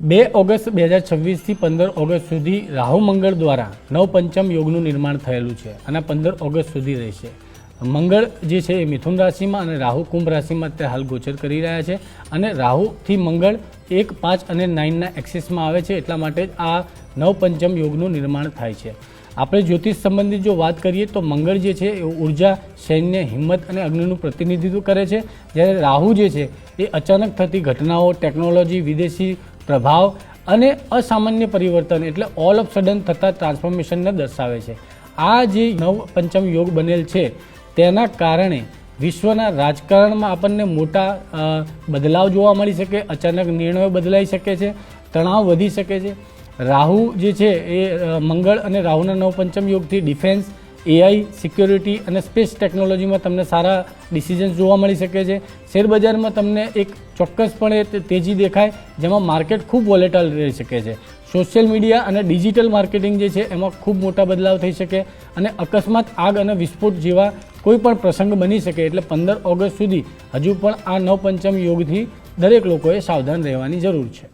2 August 2026 થી 15 August સુધી રાહુ મંગળ દ્વારા નવપંચમ યોગનું નિર્માણ થયેલું છે અને 15 ઓગસ્ટ સુધી રહેશે. મંગળ જે છે એ મિથુન રાશિમાં અને રાહુ કુંભ રાશિમાં તે હાલ ગોચર કરી રહ્યા છે અને રાહુથી મંગળ 1, 5 અને 9ના એક્સિસમાં આવે છે. એટલા માટે જ આ નવપંચમ યોગનું નિર્માણ થાય છે. આપણે જ્યોતિષ સંબંધિત જો વાત કરીએ તો મંગળ જે છે એ ઉર્જા, સૈન્ય, હિંમત અને અગ્નિનું પ્રતિનિધિત્વ કરે છે, જ્યારે રાહુ જે છે એ અચાનક થતી ઘટનાઓ, ટેકનોલોજી, વિદેશી પ્રભાવ અને અસામાન્ય પરિવર્તન એટલે ઓલ ઓફ સડન થતા ટ્રાન્સફોર્મેશનને દર્શાવે છે. આ જે નવપંચમ યોગ બનેલ છે તેના કારણે વિશ્વના રાજકારણમાં આપણને મોટા બદલાવ જોવા મળી શકે, અચાનક નિર્ણયો બદલાઈ શકે છે, તણાવ વધી શકે છે. રાહુ જે છે એ મંગળ અને રાહુના નવપંચમ યોગથી ડિફેન્સ, AI, સિક્યોરિટી અને સ્પેસ ટેકનોલોજીમાં તમને સારા ડિસિઝન્સ જોવા મળી શકે છે. શેરબજારમાં તમને એક ચોક્કસપણે તેજી દેખાય, જેમાં માર્કેટ ખૂબ વોલેટાઇલ રહી શકે છે. સોશિયલ મીડિયા અને ડિજિટલ માર્કેટિંગ જે છે એમાં ખૂબ મોટા બદલાવ થઈ શકે અને અકસ્માત, આગ અને વિસ્ફોટ જેવા કોઈ પણ પ્રસંગ બની શકે. એટલે 15 ઓગસ્ટ સુધી હજુ પણ આ નવપંચમ યોગથી દરેક લોકોએ સાવધાન રહેવાની જરૂર છે.